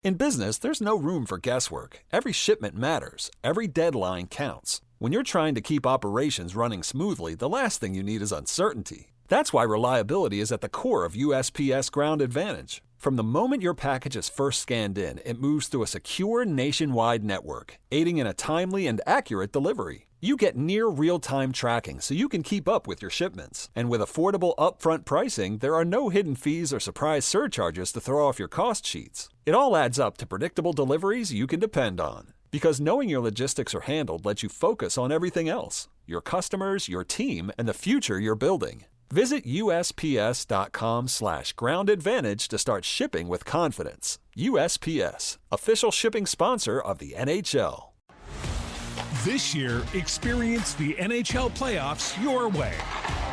In business, there's no room for guesswork. Every shipment matters. Every deadline counts. When you're trying to keep operations running smoothly, the last thing you need is uncertainty. That's why reliability is at the core of USPS Ground Advantage. From the moment your package is first scanned in, it moves through a secure nationwide network, aiding in a timely and accurate delivery. You get near real-time tracking so you can keep up with your shipments. And with affordable upfront pricing, there are no hidden fees or surprise surcharges to throw off your cost sheets. It all adds up to predictable deliveries you can depend on. Because knowing your logistics are handled lets you focus on everything else: your customers, your team, and the future you're building. Visit USPS.com/Ground Advantage to start shipping with confidence. USPS, official shipping sponsor of the NHL. This year, experience the NHL playoffs your way.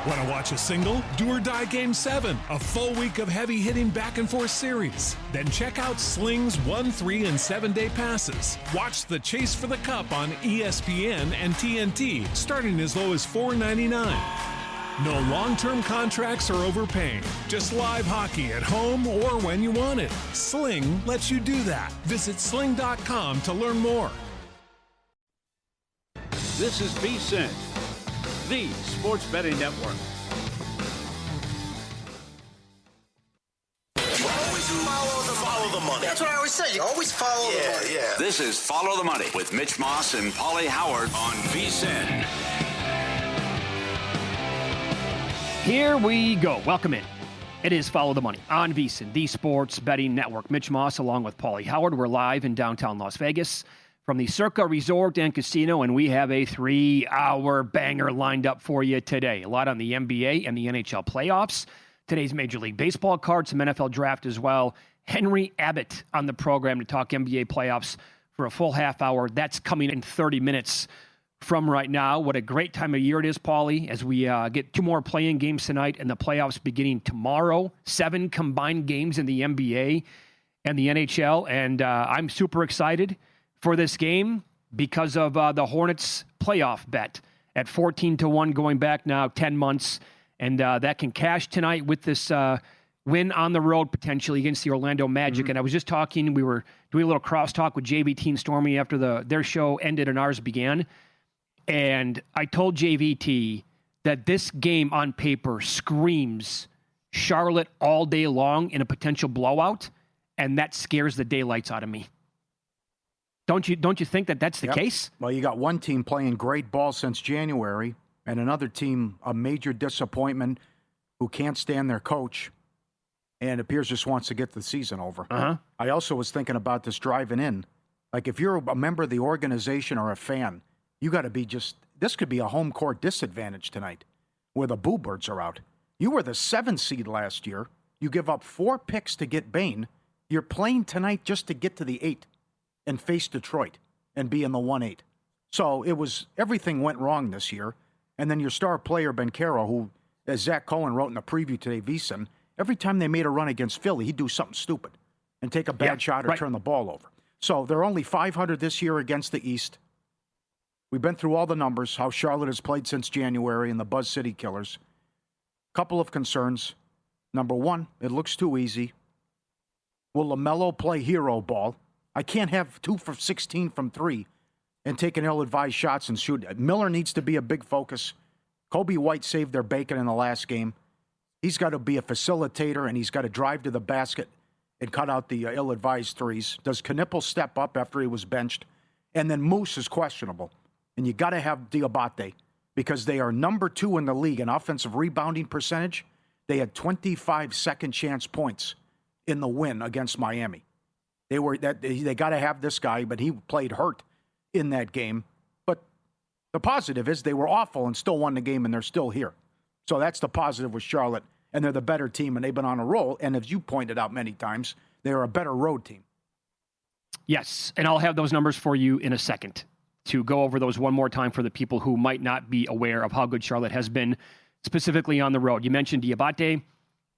Want to watch a single? Do or Die Game 7, a full week of heavy-hitting back-and-forth series. Then check out Sling's 1, 3, and 7-day passes. Watch the chase for the cup on ESPN and TNT, starting as low as $4.99. No long-term contracts or overpaying. Just live hockey at home or when you want it. Sling lets you do that. Visit sling.com to learn more. This is VSiN, the sports betting network. Always follow the money. That's what I always say. You always follow the money. Yeah. This is Follow the Money with Mitch Moss and Paulie Howard on VSiN. Here we go. Welcome in. It is Follow the Money on VSiN, the sports betting network. Mitch Moss along with Paulie Howard. We're live in downtown Las Vegas from the Circa Resort and Casino, and we have a 3-hour banger lined up for you today. A lot on the NBA and the NHL playoffs. Today's Major League Baseball card, some NFL draft as well. Henry Abbott on the program to talk NBA playoffs for a full half hour. That's coming in 30 minutes from right now. What a great time of year it is, Paulie, as we get 2 more play-in games tonight and the playoffs beginning tomorrow. 7 combined games in the NBA and the NHL, and I'm super excited for this game because of the Hornets playoff bet at 14-1 going back now 10 months. And that can cash tonight with this win on the road potentially against the Orlando Magic. Mm-hmm. And I was just talking, we were doing a little crosstalk with JVT and Stormy after their show ended and ours began. And I told JVT that this game on paper screams Charlotte all day long in a potential blowout. And that scares the daylights out of me. Don't you think that that's the case? Well, you got one team playing great ball since January and another team a major disappointment who can't stand their coach and appears just wants to get the season over. Uh-huh. I also was thinking about this driving in. Like if you're a member of the organization or a fan, you got to be this could be a home court disadvantage tonight where the Boo Birds are out. You were the 7th seed last year. You give up 4 picks to get Bane. You're playing tonight just to get to the 8 and face Detroit and be in the 1-8. So everything went wrong this year. And then your star player, Banchero, who, as Zach Cohen wrote in the preview today, VSiN, every time they made a run against Philly, he'd do something stupid and take a bad shot or turn the ball over. So they're only 500 this year against the East. We've been through all the numbers, how Charlotte has played since January and the Buzz City Killers. Couple of concerns. Number one, it looks too easy. Will LaMelo play hero ball? I can't have 2 for 16 from 3 and taking ill-advised shots and shoot. Miller needs to be a big focus. Kobe White saved their bacon in the last game. He's got to be a facilitator, and he's got to drive to the basket and cut out the ill-advised threes. Does Knipple step up after he was benched? And then Moose is questionable. And you got to have Diabate because they are number 2 in the league in offensive rebounding percentage. They had 25 second-chance points in the win against Miami. They got to have this guy, but he played hurt in that game. But the positive is they were awful and still won the game, and they're still here. So that's the positive with Charlotte, and they're the better team, and they've been on a roll. And as you pointed out many times, they're a better road team. Yes, and I'll have those numbers for you in a second to go over those one more time for the people who might not be aware of how good Charlotte has been, specifically on the road. You mentioned Diabate.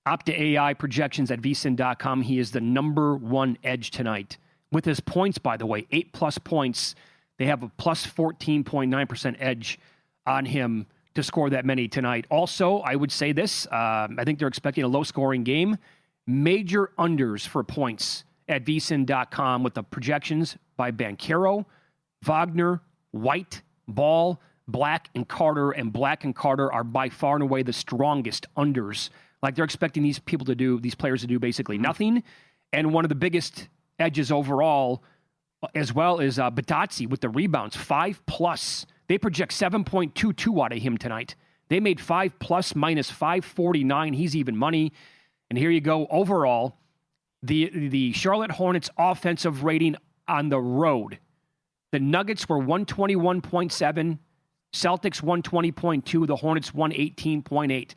Opta AI projections at vsin.com. He is the number 1 edge tonight. With his points, by the way, 8+ points. They have a plus 14.9% edge on him to score that many tonight. Also, I would say this. I think they're expecting a low-scoring game. Major unders for points at vsin.com with the projections by Banchero, Wagner, White, Ball, Black, and Carter. And Black and Carter are by far and away the strongest unders. Like they're expecting these players to do basically nothing. And one of the biggest edges overall, as well as Batazzi with the rebounds, 5+. They project 7.22 out of him tonight. They made 5+ minus 549. He's even money. And here you go. Overall, the Charlotte Hornets offensive rating on the road. The Nuggets were 121.7, Celtics 120.2, the Hornets 118.8.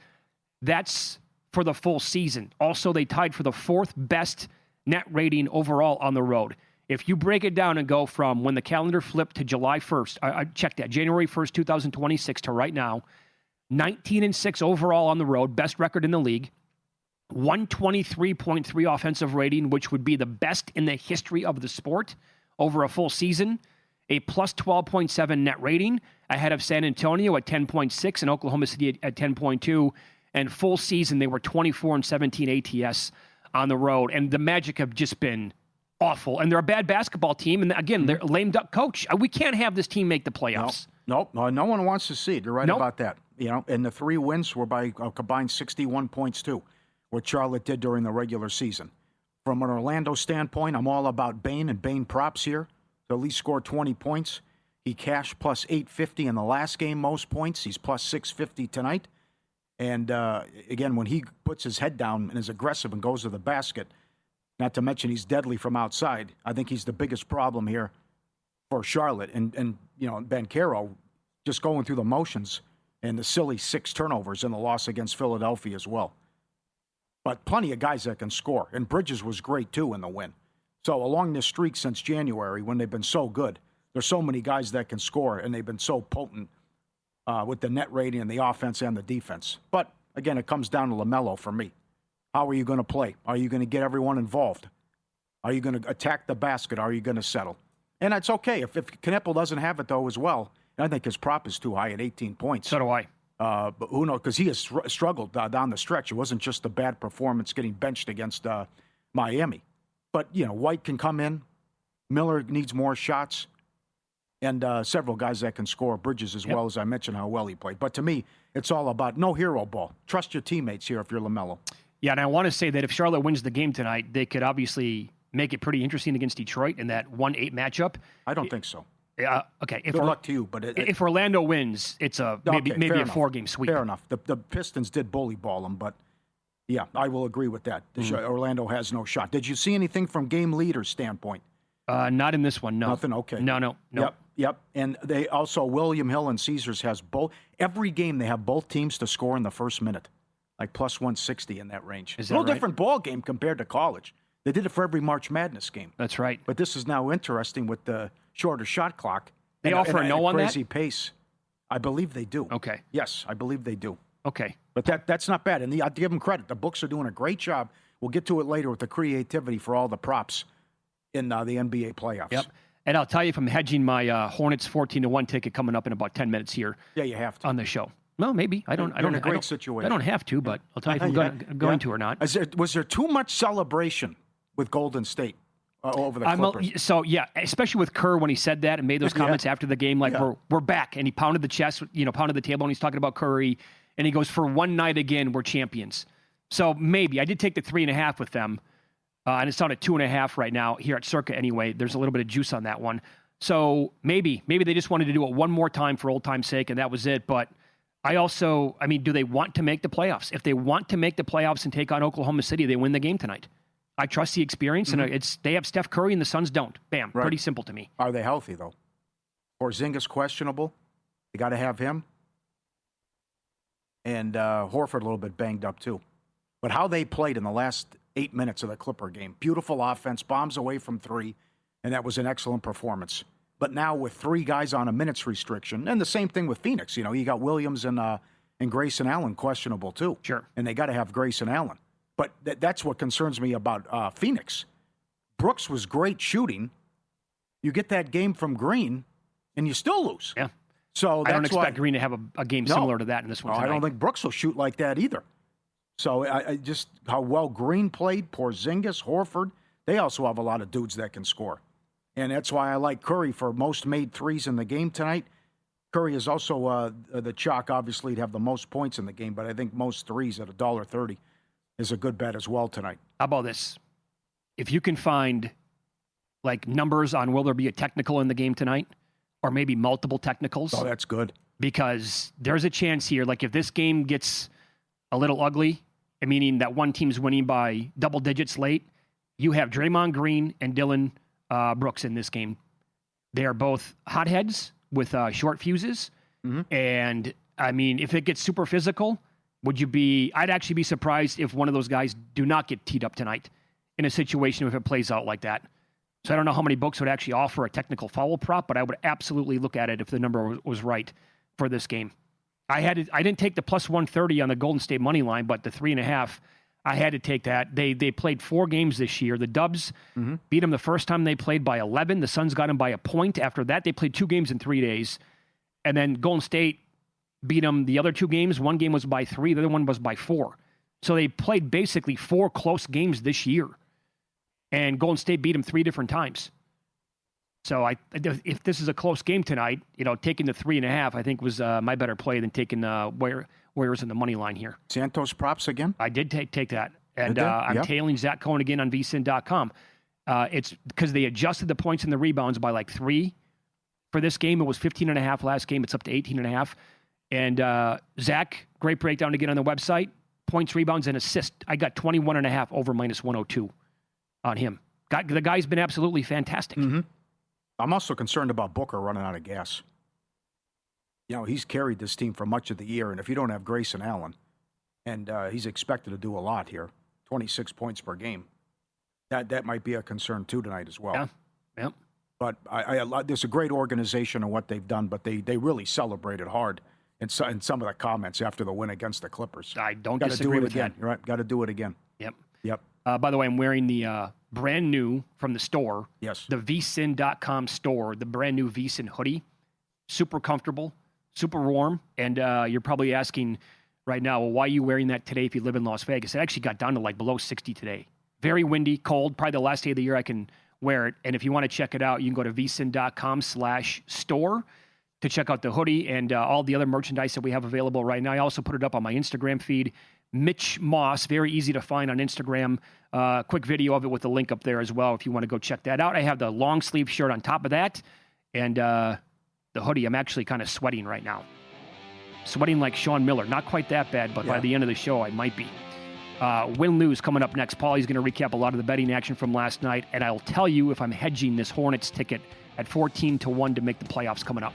That's for the full season. Also, they tied for the 4th best net rating overall on the road. If you break it down and go from when the calendar flipped to July 1st, I checked that, January 1st, 2026 to right now, 19-6 overall on the road, best record in the league, 123.3 offensive rating, which would be the best in the history of the sport over a full season, a plus 12.7 net rating, ahead of San Antonio at 10.6 and Oklahoma City at 10.2, and full season they were 24-17 ATS on the road, and the Magic have just been awful, and they're a bad basketball team, and again, they're a lame duck coach. We can't have this team make the playoffs. No one wants to see it. You're right about that. And the 3 wins were by a combined 61 points too, what Charlotte did during the regular season. From an Orlando standpoint, I'm all about Bane and Bane props here. So at least scored 20 points. He cashed plus 850 in the last game, most points. He's plus 650 tonight. And again, when he puts his head down and is aggressive and goes to the basket, not to mention he's deadly from outside, I think he's the biggest problem here for Charlotte. And Banchero just going through the motions and the silly 6 turnovers in the loss against Philadelphia as well. But plenty of guys that can score. And Bridges was great, too, in the win. So along this streak since January, when they've been so good, there's so many guys that can score, and they've been so potent with the net rating and the offense and the defense. But, again, it comes down to LaMelo for me. How are you going to play? Are you going to get everyone involved? Are you going to attack the basket? Are you going to settle? And it's okay. If Knepel doesn't have it, though, as well, I think his prop is too high at 18 points. So do I. But who knows? Because he has struggled down the stretch. It wasn't just a bad performance getting benched against Miami. But, White can come in. Miller needs more shots. And several guys that can score. Bridges as well, as I mentioned how well he played. But to me, it's all about no hero ball. Trust your teammates here if you're LaMelo. Yeah, and I want to say that if Charlotte wins the game tonight, they could obviously make it pretty interesting against Detroit in that 1-8 matchup. I don't think so. Okay. Good luck to you, but if Orlando wins, it's maybe a 4-game sweep. Fair enough. The Pistons did bully ball them, but yeah, I will agree with that. Orlando has no shot. Did you see anything from game leader standpoint? Not in this one. No. Nothing. Okay. No. Yep. And they also William Hill and Caesars has both. Every game they have both teams to score in the first minute, like plus 160 in that range. Is that right? Different ball game compared to college. They did it for every March Madness game. That's right. But this is now interesting with the shorter shot clock. They offer a no on that? Crazy pace. I believe they do. Okay. Yes, I believe they do. Okay. But that's not bad. And I'll give them credit. The books are doing a great job. We'll get to it later with the creativity for all the props in the NBA playoffs. Yep. And I'll tell you, if I'm hedging my Hornets 14-1 ticket coming up in about 10 minutes here. Yeah, you have to. On the show. Well, maybe. I don't. In a great situation. I don't have to, but I'll tell you if I'm going to or not. Was there too much celebration with Golden State over the Clippers? So yeah, especially with Kerr when he said that and made those comments after the game, like we're back, and he pounded the chest, pounded the table, and he's talking about Curry, and he goes, for one night again, we're champions. So maybe I did take the 3.5 with them, and it's down at 2.5 right now here at Circa. Anyway, there's a little bit of juice on that one. So maybe they just wanted to do it one more time for old time's sake, and that was it. But do they want to make the playoffs? If they want to make the playoffs and take on Oklahoma City, they win the game tonight. I trust the experience, and they have Steph Curry and the Suns don't. Bam. Right. Pretty simple to me. Are they healthy, though? Porzingis questionable. They got to have him. And Horford a little bit banged up, too. But how they played in the last 8 minutes of the Clipper game. Beautiful offense, bombs away from 3, and that was an excellent performance. But now with 3 guys on a minutes restriction, and the same thing with Phoenix. You got Williams and Grayson Allen questionable, too. Sure. And they got to have Grayson Allen. But that's what concerns me about Phoenix. Brooks was great shooting. You get that game from Green, and you still lose. Yeah. So I don't expect Green to have a game similar to that in this one tonight. I don't think Brooks will shoot like that either. So I just how well Green played, Porzingis, Horford, they also have a lot of dudes that can score. And that's why I like Curry for most made threes in the game tonight. Curry is also the chalk, obviously, to have the most points in the game, but I think most threes at $1.30 is a good bet as well tonight. How about this? If you can find like numbers on will there be a technical in the game tonight, or maybe multiple technicals. Oh, that's good. Because there's a chance here, like if this game gets a little ugly, meaning that one team's winning by double digits late, you have Draymond Green and Dylan Brooks in this game. They are both hotheads with short fuses. Mm-hmm. And, I mean, if it gets super physical, I'd actually be surprised if one of those guys do not get teed up tonight in a situation if it plays out like that. So I don't know how many books would actually offer a technical foul prop, but I would absolutely look at it if the number was right for this game. I didn't take the plus 130 on the Golden State money line, but the 3.5, I had to take that. They played 4 games this year. The Dubs beat them the first time they played by 11. The Suns got them by a point. After that, they played 2 games in 3 days. And then Golden State beat them the other 2 games. One game was by 3. The other one was by 4. So they played basically 4 close games this year. And Golden State beat them 3 different times. So if this is a close game tonight, taking the 3.5, I think was my better play than taking Warriors in the money line here. Santos props again? I did take that. And I'm tailing Zach Cohen again on vsin.com. It's because they adjusted the points and the rebounds by like 3 for this game. It was 15.5 last game. It's up to 18.5. And Zach, great breakdown again on the website. Points, rebounds, and assists. I got 21.5 over minus 102 on him. The guy's been absolutely fantastic. Mm-hmm. I'm also concerned about Booker running out of gas. He's carried this team for much of the year, and if you don't have Grayson Allen, and he's expected to do a lot here, 26 points per game, that might be a concern too tonight as well. Yeah. But there's a great organization in what they've done, but they really celebrated hard in some of the comments after the win against the Clippers. I don't disagree with that. You're right. Got to do it again. Yep. By the way, I'm wearing the brand new from the store. Yes. The vsin.com store, the brand new vsin hoodie. Super comfortable, super warm. And you're probably asking right now, well, why are you wearing that today if you live in Las Vegas? It actually got down to like below 60 today. Very windy, cold, probably the last day of the year I can wear it. And if you want to check it out, you can go to vsin.com/store to check out the hoodie and all the other merchandise that we have available right now. I also put it up on my Instagram feed. Mitch Moss, very easy to find on Instagram. Quick video of it with the link up there as well if you want to go check that out. I have the long sleeve shirt on top of that and the hoodie. I'm actually kind of sweating right now. Sweating like Sean Miller. Not quite that bad, but by the end of the show, I might be. Win-lose coming up next. Paulie's going to recap a lot of the betting action from last night, and I'll tell you if I'm hedging this Hornets ticket at 14-1 to make the playoffs coming up.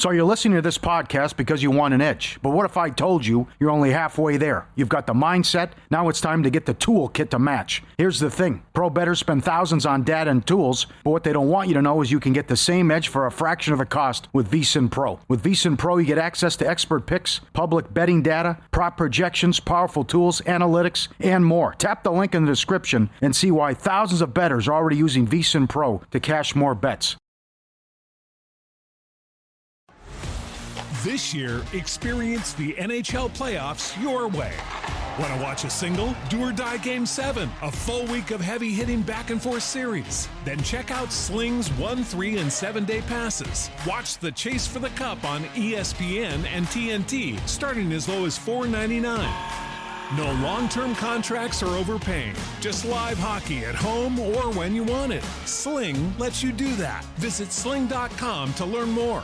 So you're listening to this podcast because you want an edge. But what if I told you you're only halfway there? You've got the mindset. Now it's time to get the toolkit to match. Here's the thing. Pro bettors spend thousands on data and tools, but what they don't want you to know is you can get the same edge for a fraction of the cost with VSiN Pro. With VSiN Pro, you get access to expert picks, public betting data, prop projections, powerful tools, analytics, and more. Tap the link in the description and see why thousands of bettors are already using VSiN Pro to cash more bets. This year, experience the NHL playoffs your way. Want to watch a single, do-or-die Game 7, a full week of heavy-hitting back-and-forth series? Then check out Sling's 1, 3, and 7-day passes. Watch the Chase for the Cup on ESPN and TNT, starting as low as $4.99. No long-term contracts or overpaying. Just live hockey at home or when you want it. Sling lets you do that. Visit sling.com to learn more.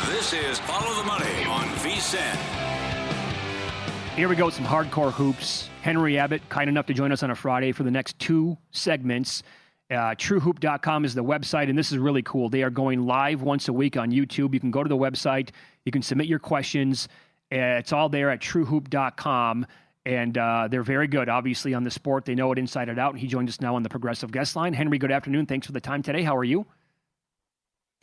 This is Follow the Money on VSiN. Here we go with some hardcore hoops. Henry Abbott, kind enough to join us on a Friday for the next 2 segments. TrueHoop.com is the website, and this is really cool. They are going live once a week on YouTube. You can go to the website. You can submit your questions. It's all there at TrueHoop.com, and they're very good, obviously, on the sport. They know it inside and out, and he joins us now on the Progressive Guest Line. Henry, good afternoon. Thanks for the time today. How are you?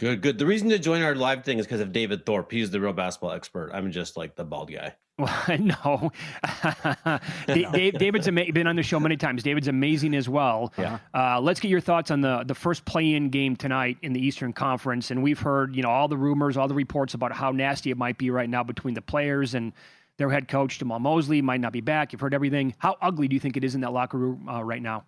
Good. The reason to join our live thing is because of David Thorpe. He's the real basketball expert. I'm just like the bald guy. Well, no. David's been on the show many times. David's amazing as well. Yeah. Let's get your thoughts on the first play-in game tonight in the Eastern Conference. And we've heard, all the rumors, all the reports about how nasty it might be right now between the players and their head coach, Jamal Mosley, might not be back. You've heard everything. How ugly do you think it is in that locker room right now?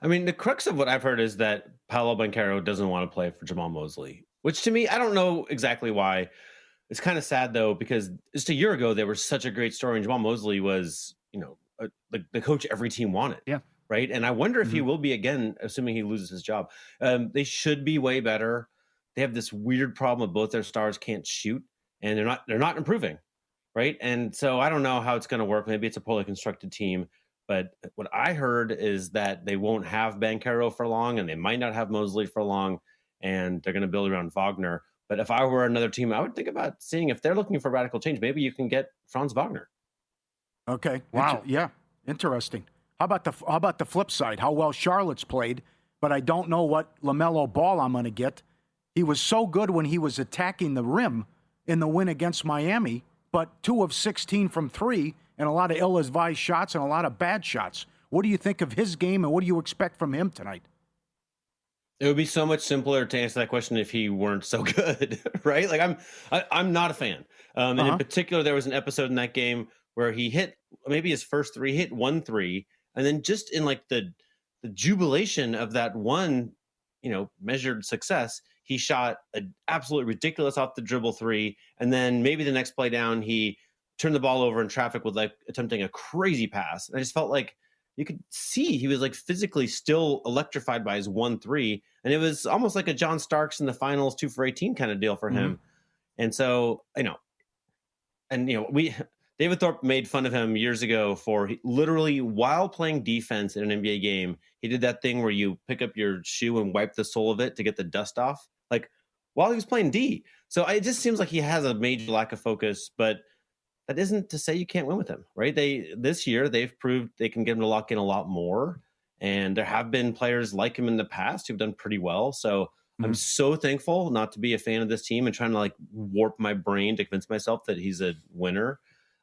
I mean, the crux of what I've heard is that Paolo Banchero doesn't want to play for Jamal Mosley, which to me, I don't know exactly why. It's kind of sad, though, because just a year ago, they were such a great story. And Jamal Mosley was, the coach every team wanted. Yeah. Right. And I wonder if he will be again, assuming he loses his job. They should be way better. They have this weird problem of both their stars can't shoot, and they're not improving. Right. And so I don't know how it's going to work. Maybe it's a poorly constructed team. But what I heard is that they won't have Banchero for long, and they might not have Mosley for long, and they're going to build around Wagner. But if I were another team, I would think about seeing if they're looking for radical change. Maybe you can get Franz Wagner. Okay. Wow. Interesting. How about the flip side? How well Charlotte's played, but I don't know what LaMelo Ball I'm going to get. He was so good when he was attacking the rim in the win against Miami, but 2 of 16 from 3. And a lot of ill-advised shots and a lot of bad shots. What do you think of his game, and what do you expect from him tonight? It would be so much simpler to answer that question if he weren't so good, right? Like I'm not a fan. And in particular, there was an episode in that game where he hit maybe his first 3, hit 1 3, and then just in like the jubilation of that one, measured success, he shot an absolutely ridiculous off the dribble 3, and then maybe the next play down he turned the ball over in traffic with like attempting a crazy pass. And I just felt like you could see he was like physically still electrified by his 1-3. And it was almost like a John Starks in the finals 2 for 18 kind of deal for him. And so, David Thorpe made fun of him years ago for literally while playing defense in an NBA game, he did that thing where you pick up your shoe and wipe the sole of it to get the dust off, like while he was playing D. So it just seems like he has a major lack of focus, but that isn't to say you can't win with him, right? This year they've proved they can get him to lock in a lot more, and there have been players like him in the past who've done pretty well. So I'm so thankful not to be a fan of this team and trying to like warp my brain to convince myself that he's a winner.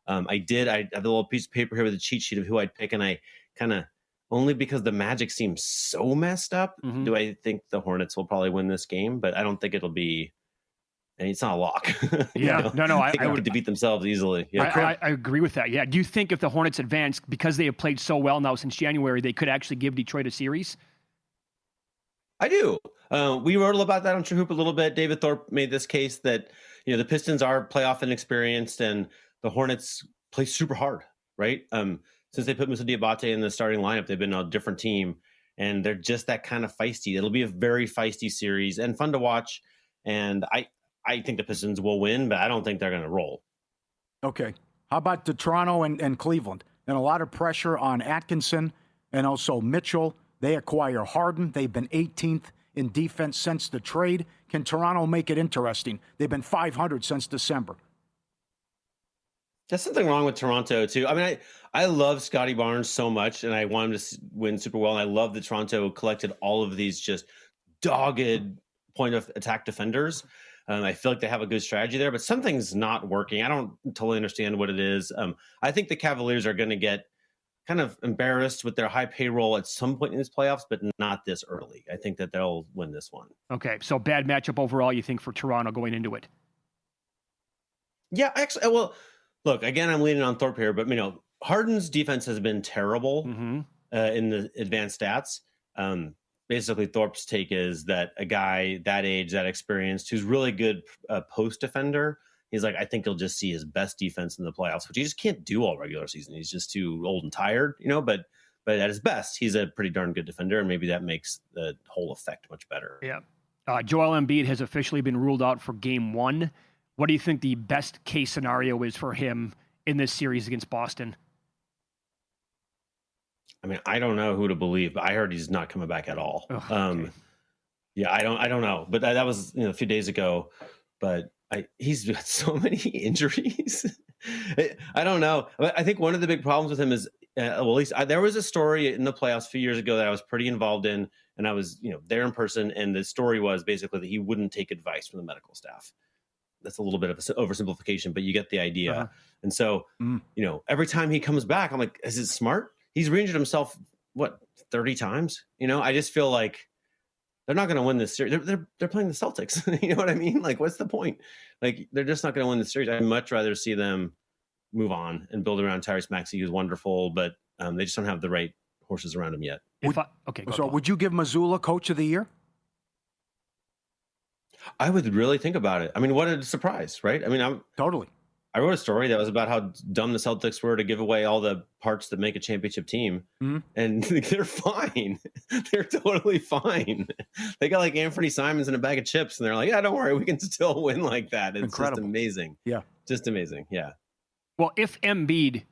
I have a little piece of paper here with a cheat sheet of who I'd pick, and I kind of only because the Magic seems so messed up do I think the Hornets will probably win this game, but I don't think it'll be. And it's not a lock. Yeah, no. I would defeat themselves easily. Yeah. I agree with that. Yeah. Do you think if the Hornets advance, because they have played so well now since January, they could actually give Detroit a series? I do. We wrote about that on True Hoop a little bit. David Thorpe made this case that the Pistons are playoff inexperienced, and the Hornets play super hard, right? Since they put Moussa Diabate in the starting lineup, they've been a different team, and they're just that kind of feisty. It'll be a very feisty series and fun to watch. And I think the Pistons will win, but I don't think they're going to roll. Okay. How about the Toronto and Cleveland? And a lot of pressure on Atkinson and also Mitchell. They acquire Harden. They've been 18th in defense since the trade. Can Toronto make it interesting? They've been 500 since December. There's something wrong with Toronto, too. I mean, I love Scotty Barnes so much, and I want him to win super well. And I love that Toronto collected all of these just dogged point of attack defenders. I feel like they have a good strategy there, but something's not working. I don't totally understand what it is. I think the Cavaliers are going to get kind of embarrassed with their high payroll at some point in these playoffs, but not this early. I think that they'll win this one. Okay, so bad matchup overall, you think, for Toronto going into it? Yeah, actually, well, look, again, I'm leaning on Thorpe here, but Harden's defense has been terrible in the advanced stats. Basically, Thorpe's take is that a guy that age, that experienced, who's really good post defender, he's like, I think he'll just see his best defense in the playoffs, which he just can't do all regular season. He's just too old and tired, but at his best, he's a pretty darn good defender, and maybe that makes the whole effect much better. Yeah. Joel Embiid has officially been ruled out for Game 1. What do you think the best case scenario is for him in this series against Boston? I mean, I don't know who to believe, but I heard he's not coming back at all. Oh, okay. Yeah, I don't know, but that was a few days ago. But he's got so many injuries. I don't know. I think one of the big problems with him is, at least there was a story in the playoffs a few years ago that I was pretty involved in, and I was, there in person. And the story was basically that he wouldn't take advice from the medical staff. That's a little bit of an oversimplification, but you get the idea. Uh-huh. And so, every time he comes back, I'm like, is it smart? He's re-injured himself, 30 times? I just feel like they're not going to win this series. They're playing the Celtics. You know what I mean? Like, what's the point? Like, they're just not going to win the series. I'd much rather see them move on and build around Tyrese Maxey, who's wonderful, but they just don't have the right horses around him yet. Would you give Mazzulla Coach of the Year? I would really think about it. I mean, what a surprise, right? I mean, Totally. I wrote a story that was about how dumb the Celtics were to give away all the parts that make a championship team. Mm-hmm. And they're fine. They're totally fine. They got like Anthony Simons and a bag of chips, and they're like, yeah, don't worry, we can still win like that. It's Incredible. Just amazing. Yeah. Just amazing. Yeah. Well, if Embiid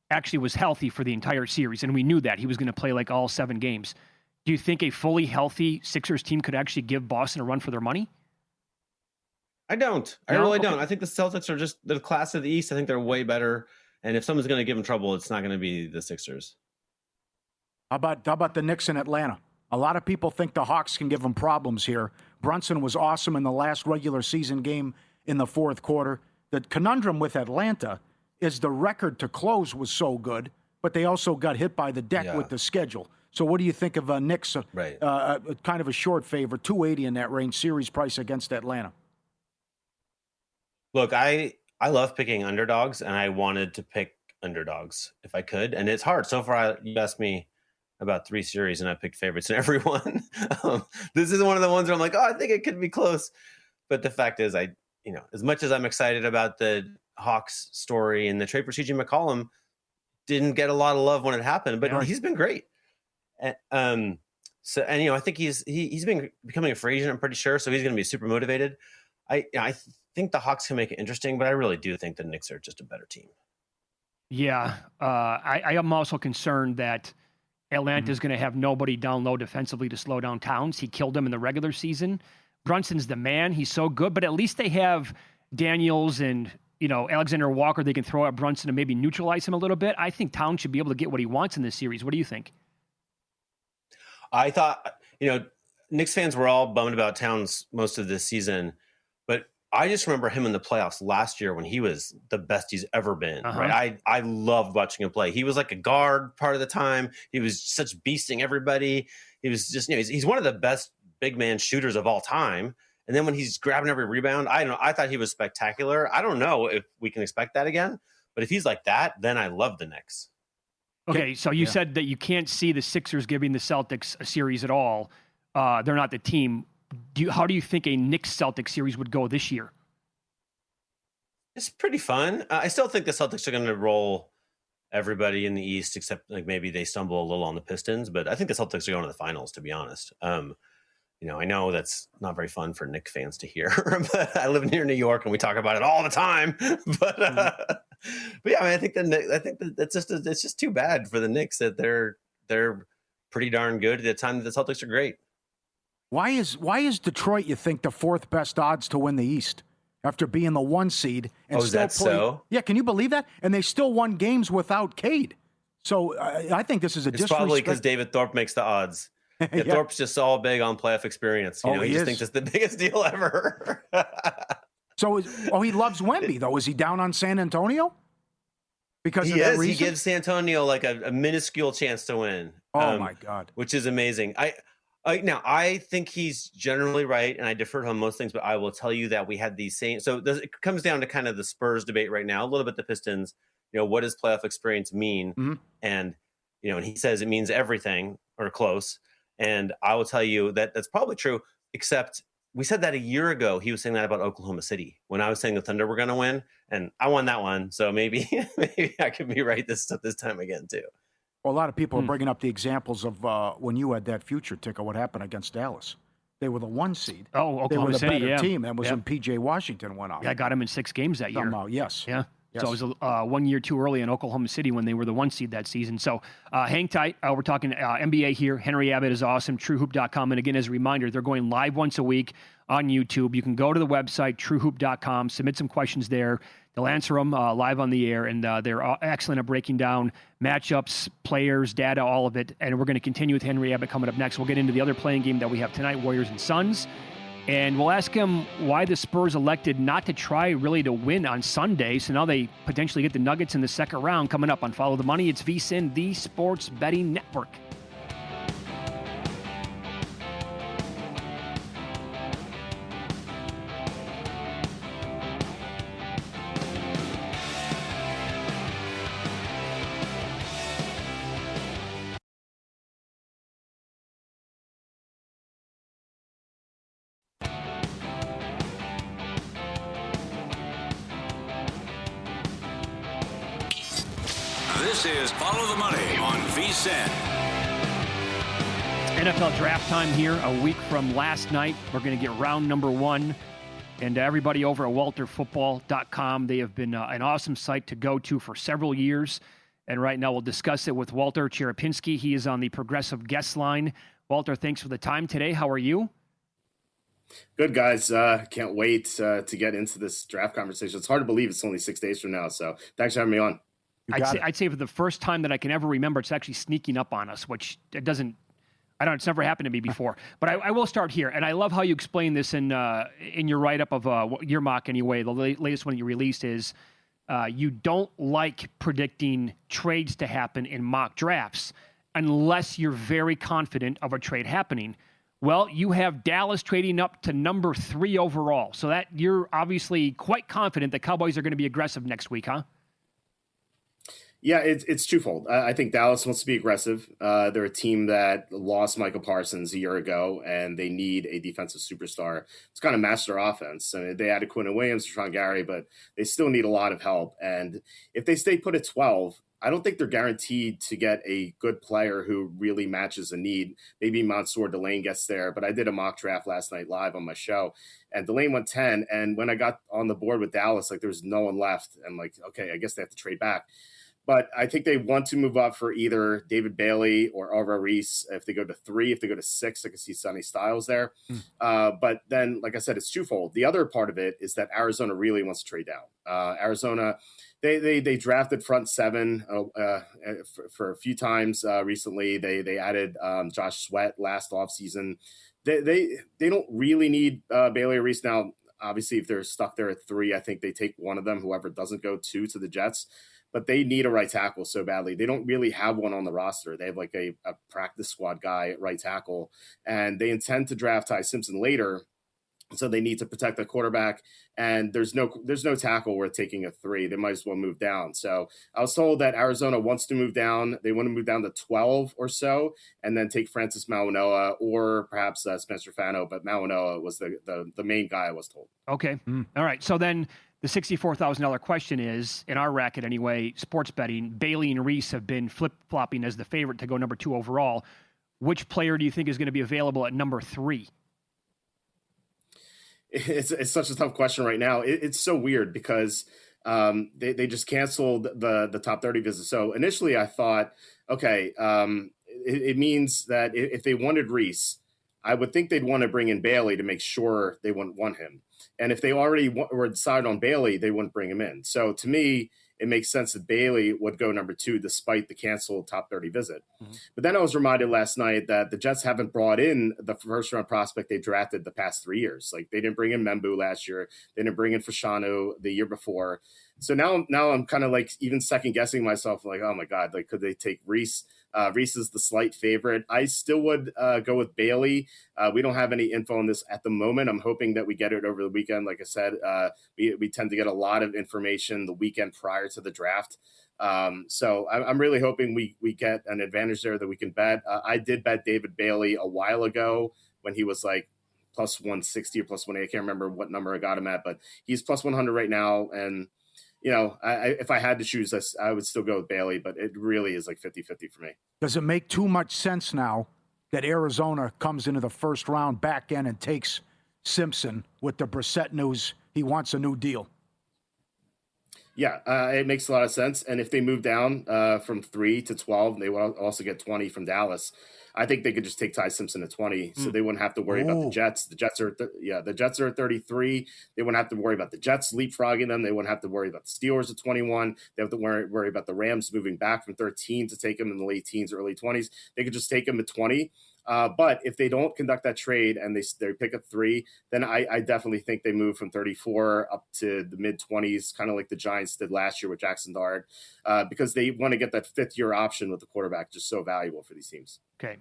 actually was healthy for the entire series, and we knew that he was going to play like all 7 games, do you think a fully healthy Sixers team could actually give Boston a run for their money? I don't. I really don't. I think the Celtics are just the class of the East. I think they're way better. And if someone's going to give them trouble, it's not going to be the Sixers. How about the Knicks in Atlanta? A lot of people think the Hawks can give them problems here. Brunson was awesome in the last regular season game in the fourth quarter. The conundrum with Atlanta is the record to close was so good, but they also got hit by the deck with the schedule. So what do you think of Knicks? Right. Kind of a short favor, 280 in that range, series price against Atlanta. Look, I love picking underdogs, and I wanted to pick underdogs if I could. And it's hard. So far, you asked me about 3 series, and I picked favorites in every one. This is one of the ones where I'm like, I think it could be close. But the fact is, as much as I'm excited about the Hawks story and the trade for CJ McCollum, didn't get a lot of love when it happened, but he's been great. I think he's been becoming a free agent, I'm pretty sure. So he's going to be super motivated. I think the Hawks can make it interesting, but I really do think the Knicks are just a better team. Yeah. I am also concerned that Atlanta is going to have nobody down low defensively to slow down Towns. He killed them in the regular season. Brunson's the man. He's so good, but at least they have Daniels and, Alexander Walker. They can throw at Brunson and maybe neutralize him a little bit. I think Towns should be able to get what he wants in this series. What do you think? I thought, Knicks fans were all bummed about Towns most of this season, but I just remember him in the playoffs last year when he was the best he's ever been. Uh-huh. Right? I loved watching him play. He was like a guard part of the time. He was such beasting everybody. He was just, he's one of the best big man shooters of all time. And then when he's grabbing every rebound, I thought he was spectacular. I don't know if we can expect that again, but if he's like that, then I love the Knicks. Okay, so you said that you can't see the Sixers giving the Celtics a series at all. They're not the team. How do you think a Knicks-Celtics series would go this year? It's pretty fun. I still think the Celtics are going to roll everybody in the East, except like maybe they stumble a little on the Pistons. But I think the Celtics are going to the finals, to be honest. I know that's not very fun for Knicks fans to hear, but I live near New York and we talk about it all the time. But yeah, I think that it's just too bad for the Knicks that they're pretty darn good at the time that the Celtics are great. Why is Detroit, you think, the 4th best odds to win the East after being the 1 seed? And is that so? Yeah, can you believe that? And they still won games without Cade. So I think this is It's probably because David Thorpe makes the odds. Yeah, Yeah. Thorpe's just all big on playoff experience. He just thinks it's the biggest deal ever. So, he loves Wemby, though. Is he down on San Antonio? Because he of that is. reason? He gives San Antonio like a minuscule chance to win. Oh, my God. Which is amazing. Now, I think he's generally right, and I defer to him on most things, but I will tell you that we had these same. So it comes down to kind of the Spurs debate right now, a little bit the Pistons. What does playoff experience mean? Mm-hmm. And, and he says it means everything or close. And I will tell you that that's probably true, except we said that a year ago. He was saying that about Oklahoma City when I was saying the Thunder were going to win, and I won that one. So maybe I could be right this time again, too. Well, a lot of people are bringing up the examples of when you had that future ticker, what happened against Dallas. They were the 1 seed. Oh, Oklahoma they were the City, better yeah. team. That was Yeah. when P.J. Washington went out. Yeah, I got him in 6 games that year. Somehow, yes. Yeah. Yes. So it was 1 year too early in Oklahoma City when they were the 1 seed that season. So hang tight. We're talking NBA here. Henry Abbott is awesome. TrueHoop.com. And again, as a reminder, they're going live once a week on YouTube. You can go to the website, TrueHoop.com, submit some questions there. They'll answer them live on the air, and they're excellent at breaking down matchups, players, data, all of it. And we're going to continue with Henry Abbott coming up next. We'll get into the other playing game that we have tonight, Warriors and Suns. And we'll ask him why the Spurs elected not to try really to win on Sunday. So now they potentially get the Nuggets in the second round. Coming up on Follow the Money, it's VSiN, the Sports Betting Network. This is Follow the Money on VSiN. NFL draft time here, a week from last night. We're going to get round number 1. And everybody over at WalterFootball.com, they have been an awesome site to go to for several years. And right now we'll discuss it with Walter Cherepinsky. He is on the Progressive Guest Line. Walter, thanks for the time today. How are you? Good, guys. Can't wait to get into this draft conversation. It's hard to believe it's only 6 days from now. So thanks for having me on. I'd say for the first time that I can ever remember, it's actually sneaking up on us, which it doesn't. I don't. It's never happened to me before. But I will start here, and I love how you explain this in your write-up of your mock. Anyway, the latest one you released is you don't like predicting trades to happen in mock drafts unless you're very confident of a trade happening. Well, you have Dallas trading up to number 3 overall, so that you're obviously quite confident the Cowboys are going to be aggressive next week, huh? Yeah, it's twofold. I think Dallas wants to be aggressive. They're a team that lost Michael Parsons a year ago, and they need a defensive superstar to kind of match their offense. I mean, they added Quinn Williams, Rashawn Gary, but they still need a lot of help. And if they stay put at 12, I don't think they're guaranteed to get a good player who really matches a need. Maybe Mansour Delane gets there, but I did a mock draft last night live on my show, and Delane went 10. And when I got on the board with Dallas, like there was no one left. I'm like, okay, I guess they have to trade back. But I think they want to move up for either David Bailey or Alvaro Reese. If they go to 3, if they go to 6, I can see Sonny Styles there. But then, like I said, it's twofold. The other part of it is that Arizona really wants to trade down. Arizona, they drafted front 7 for a few times recently. They added Josh Sweat last offseason. They don't really need Bailey or Reese now. Obviously, if they're stuck there at 3, I think they take one of them, whoever doesn't go 2 to the Jets. But they need a right tackle so badly. They don't really have one on the roster. They have like a practice squad guy at right tackle, and they intend to draft Ty Simpson later. So they need to protect the quarterback, and there's no tackle worth taking a 3. They might as well move down. So I was told that Arizona wants to move down. They want to move down to 12 or so, and then take Francis Mauigoa or perhaps Spencer Fano. But Mauigoa was the main guy I was told. Okay. All right. So then the $64,000 question is, in our racket anyway, sports betting, Bailey and Reese have been flip-flopping as the favorite to go number 2 overall. Which player do you think is going to be available at number 3? It's such a tough question right now. It's so weird because they just canceled the top 30 visit. So initially I thought, okay, it means that if they wanted Reese, I would think they'd want to bring in Bailey to make sure they wouldn't want him. And if they already were decided on Bailey, they wouldn't bring him in. So to me, it makes sense that Bailey would go number 2 despite the canceled top 30 visit. But then I was reminded last night that the Jets haven't brought in the first round prospect they drafted the past 3 years. Like they didn't bring in Membu last year. They didn't bring in Fashanu the year before. So now I'm kind of like even second guessing myself, like, oh my God, like could they take Reese? Reese is the slight favorite. I still would go with Bailey. We don't have any info on this at the moment. I'm hoping that we get it over the weekend. Like I said, we tend to get a lot of information the weekend prior to the draft. So I'm really hoping we get an advantage there that we can bet. I did bet David Bailey a while ago when he was like plus 160 or plus 180. I can't remember what number I got him at, but he's plus 100 right now. And you know, if I had to choose this, I would still go with Bailey, but it really is like 50-50 for me. Does it make too much sense now that Arizona comes into the first round back end and takes Simpson with the Brissett news? He wants a new deal. Yeah, it makes a lot of sense. And if they move down from 3 to 12, they will also get 20 from Dallas. I think they could just take Ty Simpson at 20, so they wouldn't have to worry about the Jets. The Jets are the Jets are at 33. They wouldn't have to worry about the Jets leapfrogging them. They wouldn't have to worry about the Steelers at 21. They have to worry about the Rams moving back from 13 to take them in the late teens, early 20s. They could just take them at 20. But if they don't conduct that trade and they pick up 3, then I definitely think they move from 34 up to the mid 20s, kind of like the Giants did last year with Jackson Dart, because they want to get that 5th-year option with the quarterback, just so valuable for these teams. Okay,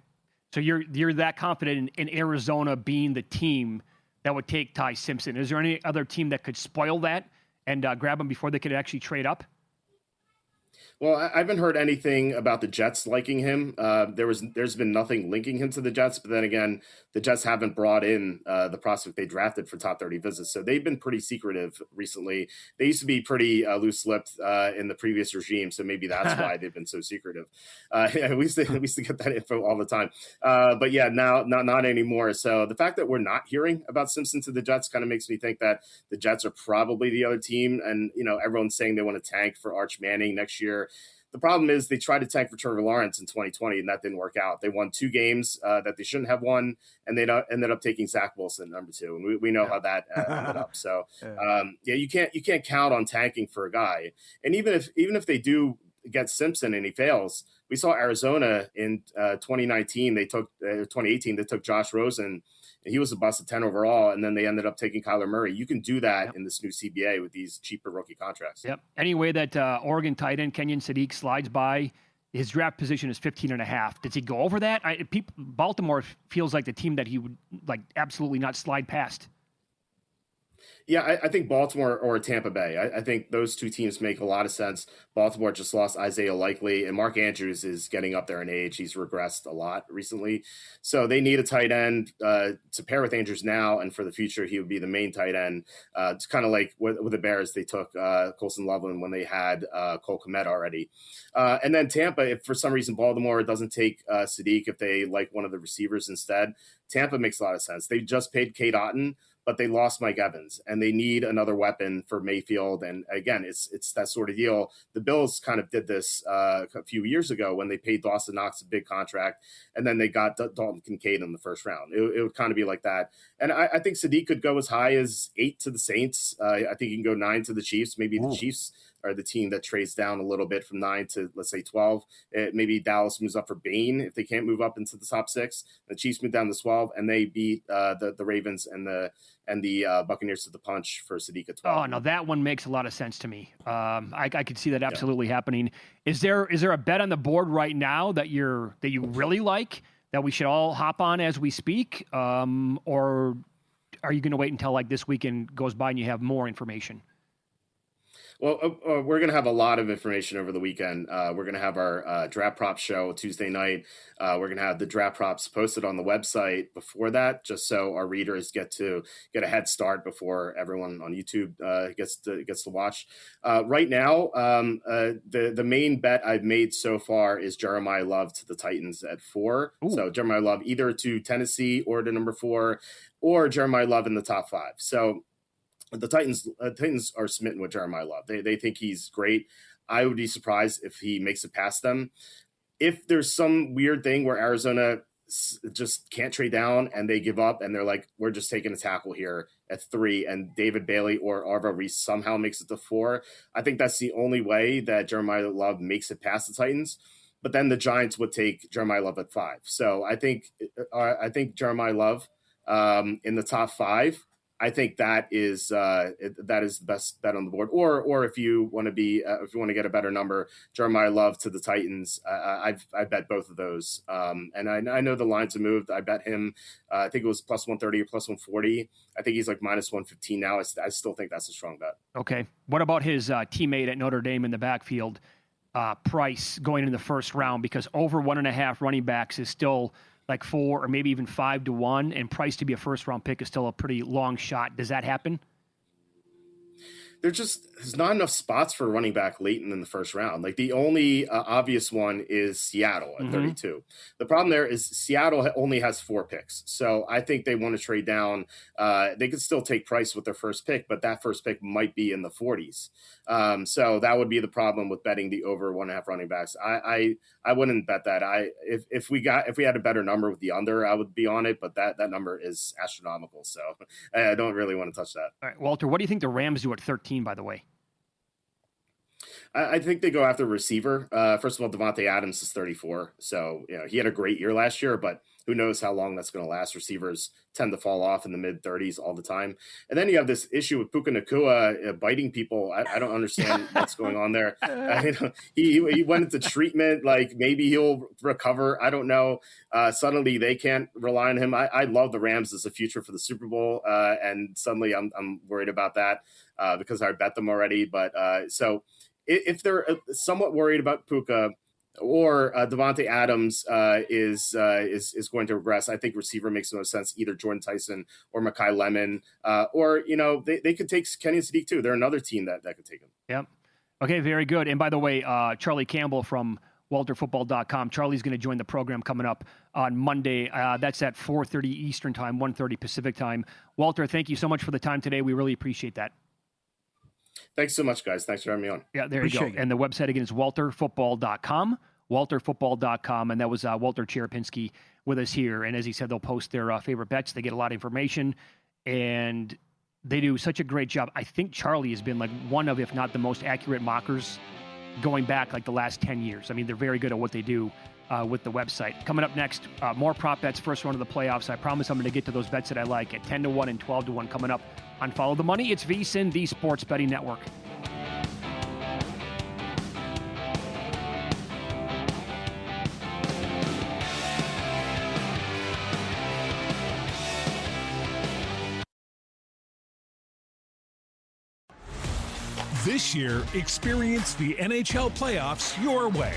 so you're that confident in Arizona being the team that would take Ty Simpson. Is there any other team that could spoil that and grab him before they could actually trade up? Well, I haven't heard anything about the Jets liking him. There's been nothing linking him to the Jets, but then again, the Jets haven't brought in the prospect they drafted for top 30 visits, so they've been pretty secretive recently. They used to be pretty loose-lipped in the previous regime, so maybe that's why they've been so secretive. Yeah, we used to get that info all the time, but yeah, now not anymore. So the fact that we're not hearing about Simpson to the Jets kind of makes me think that the Jets are probably the other team, and everyone's saying they want to tank for Arch Manning next year. The problem is they tried to tank for Trevor Lawrence in 2020, and that didn't work out. They won 2 games that they shouldn't have won, and they ended up taking Zach Wilson, number 2. And we know how that ended up. So, you can't count on tanking for a guy. And even if they do get Simpson and he fails, we saw Arizona in 2018. They took Josh Rosen. He was a bust at 10 overall, and then they ended up taking Kyler Murray. You can do that in this new CBA with these cheaper rookie contracts. Yep. Any way that Oregon tight end Kenyon Sadiq slides by, his draft position is 15.5. Does he go over that? Baltimore feels like the team that he would absolutely not slide past. Yeah, I think Baltimore or Tampa Bay. I think those two teams make a lot of sense. Baltimore just lost Isaiah Likely, and Mark Andrews is getting up there in age. He's regressed a lot recently. So they need a tight end to pair with Andrews now, and for the future, he would be the main tight end. It's kind of like with the Bears, they took Colson Loveland when they had Cole Kmet already. And then Tampa, if for some reason Baltimore doesn't take Sadiq, if they like one of the receivers instead, Tampa makes a lot of sense. They just paid Cade Otton, but they lost Mike Evans, and they need another weapon for Mayfield. And again, it's that sort of deal. The Bills kind of did this a few years ago when they paid Dawson Knox a big contract, and then they got Dalton Kincaid in the first round. It would kind of be like that. And I think Sadiq could go as high as 8 to the Saints. I think he can go 9 to the Chiefs. Maybe the Chiefs are the team that trades down a little bit from 9 to, let's say, 12. Maybe Dallas moves up for Bain if they can't move up into the top 6. The Chiefs move down to 12, and they beat the Ravens and the Buccaneers to the punch for Sadiq at 12. Oh, no, that one makes a lot of sense to me. I could see that absolutely happening. Is there a bet on the board right now that you really like that we should all hop on as we speak, or are you going to wait until this weekend goes by and you have more information? Well, we're going to have a lot of information over the weekend. We're going to have our draft props show Tuesday night. We're going to have the draft props posted on the website before that, just so our readers get a head start before everyone on YouTube gets to watch. Right now, the main bet I've made so far is Jeremiah Love to the Titans at 4. Ooh. So Jeremiah Love either to Tennessee or to number 4, or Jeremiah Love in the top 5. So the Titans are smitten with Jeremiah Love. They think he's great. I would be surprised if he makes it past them. If there's some weird thing where Arizona just can't trade down and they give up and they're like, we're just taking a tackle here at 3, and David Bailey or Arvo Reese somehow makes it to 4, I think that's the only way that Jeremiah Love makes it past the Titans. But then the Giants would take Jeremiah Love at 5. So I think Jeremiah Love in the top 5. I think that is the best bet on the board. Or if you want to get a better number, Jeremiah Love to the Titans. I bet both of those. And I know the lines have moved. I bet him. I think it was plus 130 or plus 140. I think he's like minus 115 now. I still think that's a strong bet. Okay. What about his teammate at Notre Dame in the backfield, Price, going in the first round? Because over 1.5 running backs is still like 4 or maybe even 5 to 1, and Price to be a first round pick is still a pretty long shot. Does that happen? They're just there's not enough spots for running back late in the first round. Like the only obvious one is Seattle at 32. The problem there is Seattle only has 4 picks. So I think they want to trade down. They could still take Price with their first pick, but that first pick might be in the 40s. So that would be the problem with betting the over 1.5 running backs. I wouldn't bet that. If we had a better number with the under, I would be on it, but that number is astronomical. So I don't really want to touch that. All right, Walter, what do you think the Rams do at 13, by the way? I think they go after receiver. First of all, Davante Adams is 34. So, he had a great year last year, but who knows how long that's going to last. Receivers tend to fall off in the mid-30s all the time. And then you have this issue with Puka Nacua biting people. I don't understand what's going on there. He went into treatment. Like, maybe he'll recover. I don't know. Suddenly, they can't rely on him. I love the Rams as a future for the Super Bowl. And suddenly, I'm worried about that because I bet them already. But so if they're somewhat worried about Puka, or Davante Adams is going to regress, I think receiver makes the most sense. Either Jordan Tyson or Mekhi Lemon, or they could take Kenny Sadiq too. They're another team that could take him. Yep. Okay, very good. And by the way, Charlie Campbell from WalterFootball.com. Charlie's going to join the program coming up on Monday. That's at 4:30 Eastern Time, 1:30 Pacific Time. Walter, thank you so much for the time today. We really appreciate that. Thanks so much, guys. Thanks for having me on. Yeah, there you go. And the website again is WalterFootball.com, WalterFootball.com. And that was Walter Cherepinski with us here. And as he said, they'll post their favorite bets. They get a lot of information, and they do such a great job. I think Charlie has been like one of, if not the most accurate mockers going back like the last 10 years. I mean, they're very good at what they do with the website. Coming up next, more prop bets, first round of the playoffs. I promise I'm going to get to those bets that I like at 10-1 and 12-1 coming up on Follow the Money. It's VSiN, the Sports Betting Network. This year, experience the NHL playoffs your way.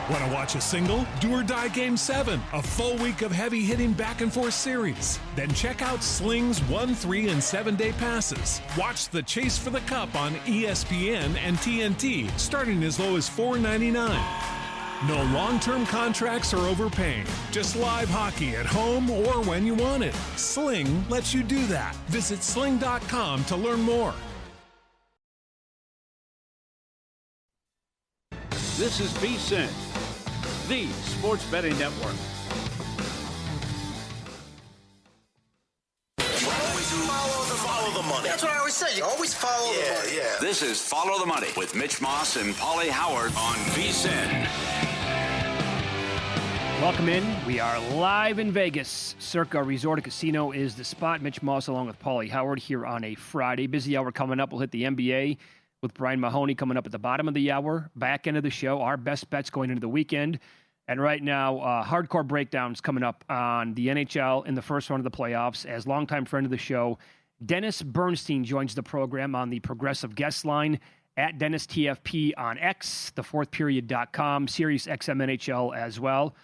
Want to watch a single, do or die Game 7, a full week of heavy-hitting back-and-forth series? Then check out Sling's 1, 3, and 7-day passes. Watch the Chase for the Cup on ESPN and TNT, starting as low as $4.99. No long-term contracts or overpaying. Just live hockey at home or when you want it. Sling lets you do that. Visit sling.com to learn more. This is VSiN, the Sports Betting Network. Follow the money. That's what I always say. You always follow the money. Yeah. This is Follow the Money with Mitch Moss and Paulie Howard on VSiN. Welcome in. We are live in Vegas. Circa Resort and Casino is the spot. Mitch Moss along with Paulie Howard here on a Friday. Busy hour coming up. We'll hit the NBA with Brian Mahoney coming up at the bottom of the hour. Back end of the show, our best bets going into the weekend. And right now, hardcore breakdowns coming up on the NHL in the first round of the playoffs. As longtime friend of the show, Dennis Bernstein joins the program on the Progressive Guest Line at Dennis TFP on X, thefourthperiod.com, Sirius XM NHL as well.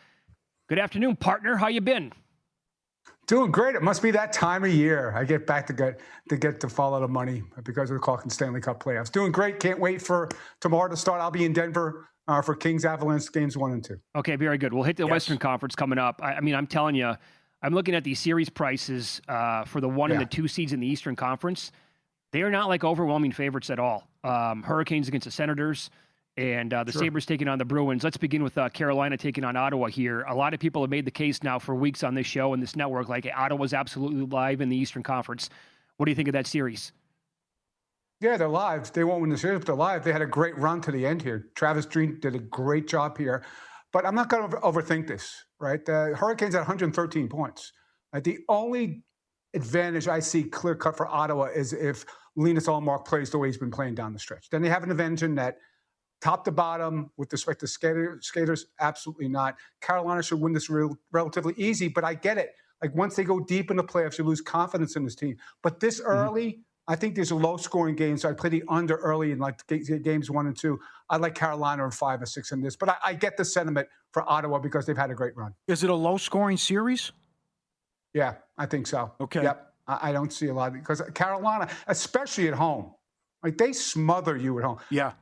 Good afternoon, partner. How you been? Doing great. It must be that time of year. I get back to get to follow the money because of the Clark and Stanley Cup playoffs. Doing great. Can't wait for tomorrow to start. I'll be in Denver for Kings Avalanche games 1 and 2. Okay, very good. We'll hit the Western Conference coming up. I mean, I'm telling you, I'm looking at these series prices for the 1 and the 2 seeds in the Eastern Conference. They are not like overwhelming favorites at all. Hurricanes against the Senators. And the Sabres taking on the Bruins. Let's begin with Carolina taking on Ottawa here. A lot of people have made the case now for weeks on this show and this network, like Ottawa's absolutely live in the Eastern Conference. What do you think of that series? Yeah, they're live. They won't win the series, but they're live. They had a great run to the end here. Travis Green did a great job here. But I'm not going to overthink this, right? The Hurricanes at 113 points. The only advantage I see clear-cut for Ottawa is if Linus Ullmark plays the way he's been playing down the stretch. Then they have an advantage in that. Top to bottom, with respect to skaters, absolutely not. Carolina should win this relatively easy, but I get it. Like, once they go deep in the playoffs, you lose confidence in this team. But this early, I think these are low-scoring games, so I play the under early in, like, games 1 and 2. I like Carolina in 5 or 6 in this. But I get the sentiment for Ottawa because they've had a great run. Is it a low-scoring series? Yeah, I think so. Okay. Yep. I don't see a lot because Carolina, especially at home, Like, they smother you at home. Yeah.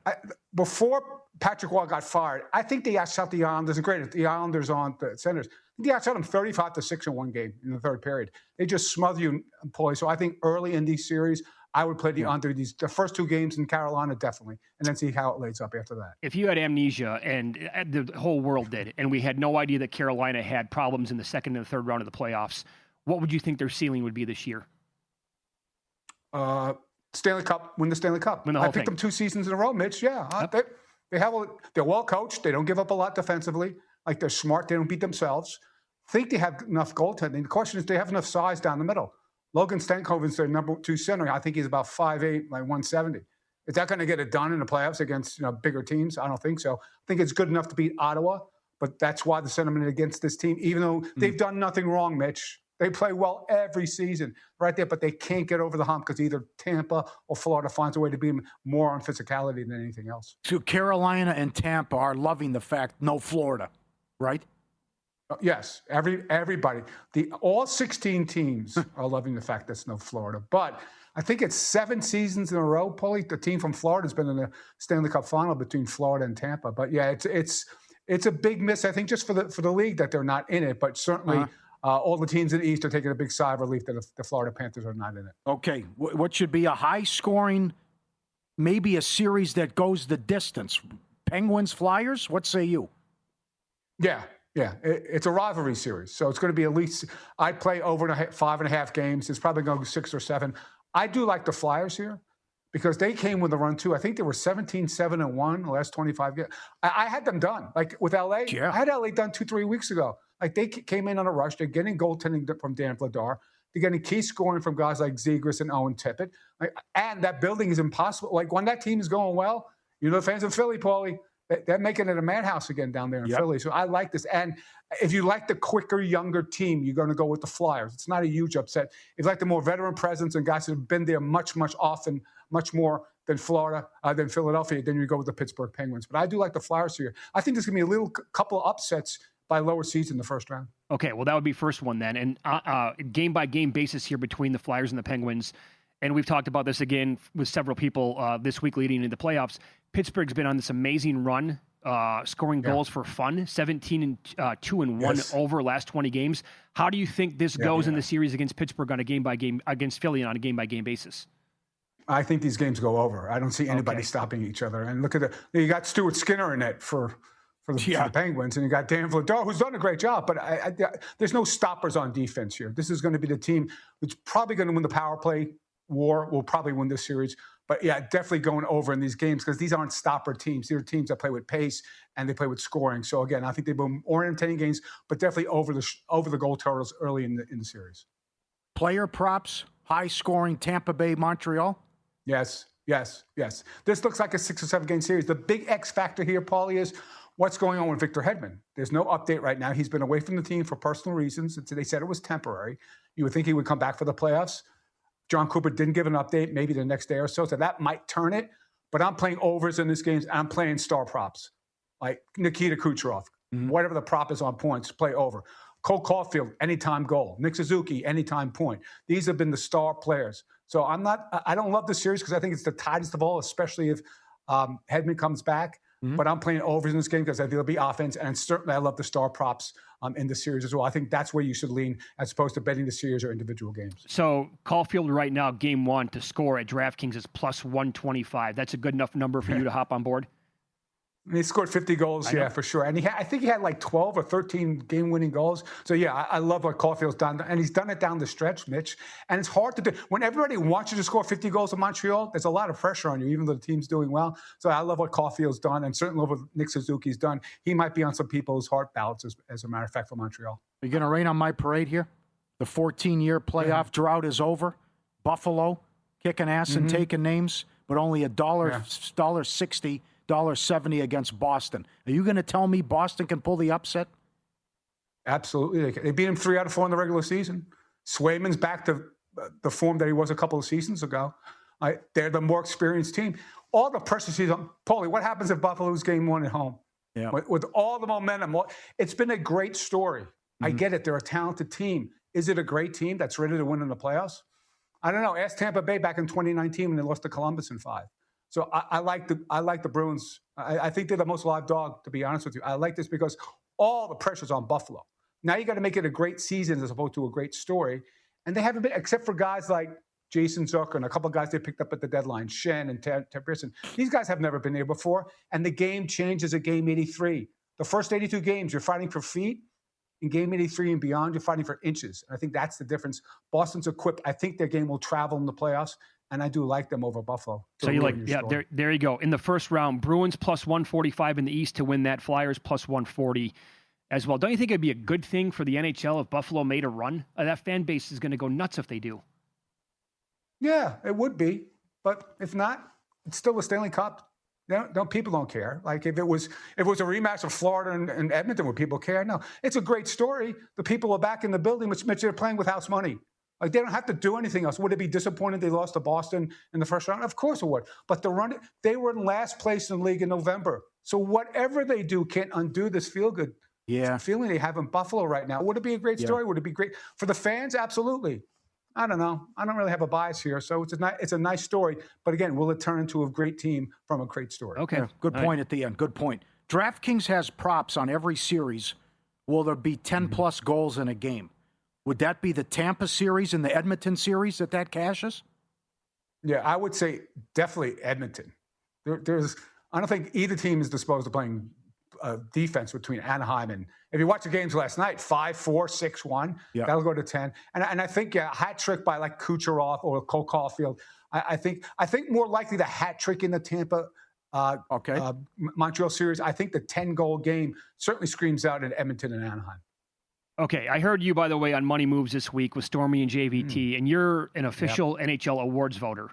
Before Patrick Waugh got fired, I think they outshot the Islanders. Great, the Islanders on the Senators. They outshot them 35-6 in one game in the third period. They just smother you, Paulie. So I think early in these series, I would play the under the first two games in Carolina, definitely, and then see how it lays up after that. If you had amnesia, and the whole world did, and we had no idea that Carolina had problems in the second and the third round of the playoffs, what would you think their ceiling would be this year? Stanley Cup, win the Stanley Cup. I picked them 2 seasons in a row, Mitch. Yeah, yep. They're well coached. They don't give up a lot defensively. Like, they're smart. They don't beat themselves. Think they have enough goaltending. The question is, do they have enough size down the middle? Logan Stankoven's their number 2 center. I think he's about 5'8", like 170. Is that going to get it done in the playoffs against bigger teams? I don't think so. I think it's good enough to beat Ottawa, but that's why the sentiment against this team, even though they've done nothing wrong, Mitch. They play well every season right there, but they can't get over the hump because either Tampa or Florida finds a way to be more on physicality than anything else. So Carolina and Tampa are loving the fact no Florida, right? Yes, everybody. All 16 teams are loving the fact there's no Florida. But I think it's 7 seasons in a row, Paulie. The team from Florida has been in the Stanley Cup final between Florida and Tampa. But yeah, it's a big miss, I think, just for the league that they're not in it. But certainly all the teams in the East are taking a big sigh of relief that the Florida Panthers are not in it. Okay, what should be a high-scoring, maybe a series that goes the distance? Penguins, Flyers? What say you? Yeah. Yeah, it's a rivalry series, so it's going to be at least. I'd play over 5.5 games. It's probably going to go 6 or 7. I do like the Flyers here because they came with a run too. I think they were 17-7-1 the last 25 games. I had them done, like with LA. Yeah. I had LA done 2-3 weeks ago. Like, they came in on a rush. They're getting goaltending from Dan Vladar. They're getting key scoring from guys like Zegras and Owen Tippett. And that building is impossible. Like, when that team is going well, the fans in Philly, Paulie, they're making it a madhouse again down there in Philly. So I like this. And if you like the quicker, younger team, you're going to go with the Flyers. It's not a huge upset. If you like the more veteran presence and guys that have been there much, much often, much more than Florida, than Philadelphia, then you go with the Pittsburgh Penguins. But I do like the Flyers here. I think there's going to be a couple of upsets by lower seeds in the first round. Okay, well, that would be first one then. And game-by-game basis here between the Flyers and the Penguins. And we've talked about this again with several people this week leading into the playoffs. Pittsburgh's been on this amazing run, scoring goals for fun, 17-2-1 over last 20 games. How do you think this goes in the series against Pittsburgh on a game-by-game, against Philly on a game-by-game basis? I think these games go over. I don't see anybody stopping each other. And look at you got Stuart Skinner in it for the Penguins, and you got Dan Vladar, who's done a great job. But there's no stoppers on defense here. This is going to be the team who's probably going to win the power play war. Will probably win this series. But yeah, definitely going over in these games because these aren't stopper teams. These are teams that play with pace and they play with scoring. So again, I think they've been more entertaining games, but definitely over the goal totals early in the series. Player props, high scoring Tampa Bay, Montreal. Yes. This looks like a 6 or 7 game series. The big X factor here, Paulie, is what's going on with Victor Hedman. There's no update right now. He's been away from the team for personal reasons. They said it was temporary. You would think he would come back for the playoffs. John Cooper didn't give an update, maybe the next day or so that might turn it. But I'm playing overs in this game. I'm playing star props, like Nikita Kucherov. Whatever the prop is on points, play over. Cole Caulfield, anytime goal. Nick Suzuki, anytime point. These have been the star players. So I don't love this series because I think it's the tightest of all, especially if Hedman comes back. But I'm playing overs in this game because I think there'll be offense. And certainly I love the star props in the series as well. I think that's where you should lean as opposed to betting the series or individual games. So Caulfield right now, game 1 to score at DraftKings is plus 125. That's a good enough number for you to hop on board? He scored 50 goals, for sure. And I think he had like 12 or 13 game-winning goals. So, yeah, I love what Caulfield's done. And he's done it down the stretch, Mitch. And it's hard to do. When everybody wants you to score 50 goals in Montreal, there's a lot of pressure on you, even though the team's doing well. So I love what Caulfield's done and certainly love what Nick Suzuki's done. He might be on some people's heart ballots, as a matter of fact, for Montreal. Are you going to rain on my parade here? The 14-year playoff drought is over. Buffalo kicking ass and taking names, but only $1.60. $1.70 against Boston. Are you going to tell me Boston can pull the upset? Absolutely. They beat him 3 out of 4 in the regular season. Swayman's back to the form that he was a couple of seasons ago. They're the more experienced team. All the pressure season. Paulie, what happens if Buffalo's game 1 at home? Yeah. With all the momentum. It's been a great story. I get it. They're a talented team. Is it a great team that's ready to win in the playoffs? I don't know. Ask Tampa Bay back in 2019 when they lost to Columbus in 5. So I like the Bruins. I think they're the most live dog, to be honest with you. I like this because all the pressure's on Buffalo. Now you got to make it a great season as opposed to a great story. And they haven't been, except for guys like Jason Zucker and a couple of guys they picked up at the deadline, Shen and Ted Pearson. These guys have never been there before. And the game changes at game 83. The first 82 games, you're fighting for feet. In game 83 and beyond, you're fighting for inches. And I think that's the difference. Boston's equipped. I think their game will travel in the playoffs. And I do like them over Buffalo. So you like, yeah, there you go. In the first round, Bruins plus 145 in the East to win that. Flyers plus 140 as well. Don't you think it'd be a good thing for the NHL if Buffalo made a run? That fan base is going to go nuts if they do. Yeah, it would be. But if not, it's still a Stanley Cup. People don't care. Like if it was a rematch of Florida and Edmonton, would people care? No. It's a great story. The people are back in the building, which means they're playing with house money. Like they don't have to do anything else. Would it be disappointing they lost to Boston in the first round? Of course it would. But they were in last place in the league in November. So whatever they do can't undo this feel-good feeling they have in Buffalo right now. Would it be a great story? Would it be great for the fans? Absolutely. I don't know. I don't really have a bias here. So it's a nice story. But again, will it turn into a great team from a great story? Okay. Yeah, good point at the end. Good point. DraftKings has props on every series. Will there be 10-plus goals in a game? Would that be the Tampa series and the Edmonton series that cashes? Yeah, I would say definitely Edmonton. I don't think either team is disposed of playing defense between Anaheim and, if you watch the games last night, 5-4, 6-1, that'll go to 10. And I think a hat trick by like Kucherov or Cole Caulfield. I think more likely the hat trick in the Tampa Montreal series. I think the 10-goal game certainly screams out in Edmonton and Anaheim. Okay, I heard you, by the way, on Money Moves this week with Stormy and JVT, and you're an official NHL awards voter.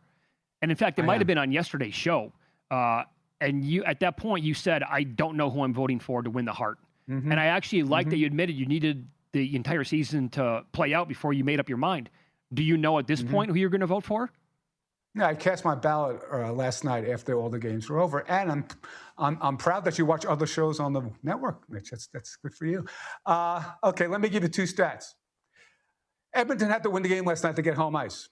And in fact, it might have been on yesterday's show. And you, at that point, you said, I don't know who I'm voting for to win the Hart. And I actually like that you admitted you needed the entire season to play out before you made up your mind. Do you know at this point who you're going to vote for? Yeah, I cast my ballot last night after all the games were over, and I'm proud that you watch other shows on the network, Mitch. That's good for you. Okay, let me give you two stats. Edmonton had to win the game last night to get home ice.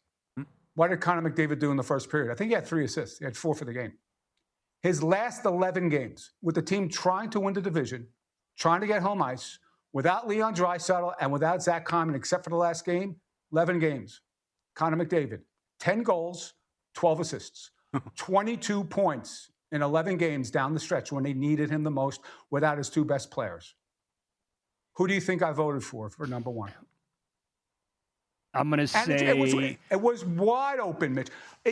What did Connor McDavid do in the first period? I think he had 3 assists. He had 4 for the game. His last 11 games with the team trying to win the division, trying to get home ice, without Leon Draisaitl and without Zach Hyman, except for the last game, 11 games. Connor McDavid, 10 goals, 12 assists, 22 points in 11 games down the stretch when they needed him the most without his 2 best players. Who do you think I voted for number 1? I'm going to say... It was wide open, Mitch.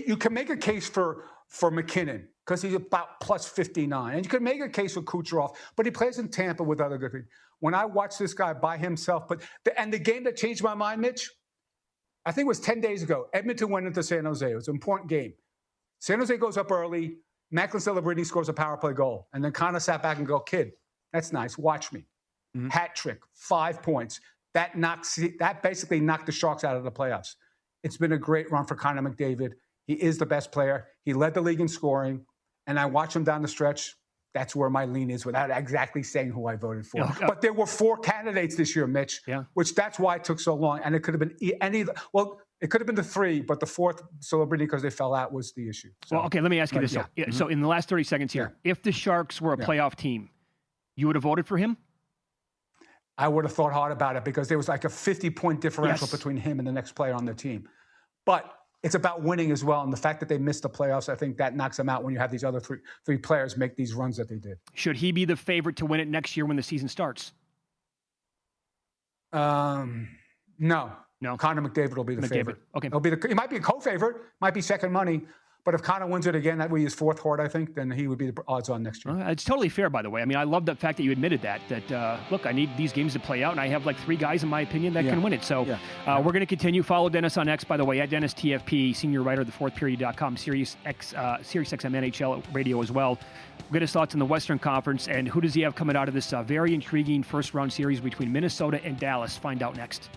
You can make a case for McKinnon because he's about plus 59. And you can make a case for Kucherov, but he plays in Tampa with other good things. When I watched this guy by himself, the game that changed my mind, Mitch, I think it was 10 days ago. Edmonton went into San Jose. It was an important game. San Jose goes up early. Macklin Celebrini scores a power play goal. And then Connor sat back and go, kid, that's nice. Watch me. Hat trick, 5 points. That basically knocked the Sharks out of the playoffs. It's been a great run for Connor McDavid. He is the best player. He led the league in scoring. And I watch him down the stretch. That's where my lean is without exactly saying who I voted for. But there were 4 candidates this year, Mitch, which that's why it took so long. And it could have been it could have been the 3, but the 4th celebrity because they fell out was the issue. So, well, okay, let me ask you this. Yeah. So in the last 30 seconds here, if the Sharks were a playoff team, you would have voted for him? I would have thought hard about it because there was like a 50-point differential between him and the next player on the team. But it's about winning as well. And the fact that they missed the playoffs, I think that knocks them out when you have these other three players make these runs that they did. Should he be the favorite to win it next year when the season starts? No. Connor McDavid will be the favorite. Okay. He might be a co-favorite, might be second money. But if Connor wins it again, that would be his 4th Hart, I think, then he would be the odds on next year. It's totally fair, by the way. I mean, I love the fact that you admitted that look, I need these games to play out, and I have like 3 guys, in my opinion, that can win it. So we're going to continue. Follow Dennis on X, by the way, at Dennis TFP, senior writer of thefourthperiod.com, Sirius XM NHL radio as well. We'll get his thoughts on the Western Conference, and who does he have coming out of this very intriguing first-round series between Minnesota and Dallas? Find out next.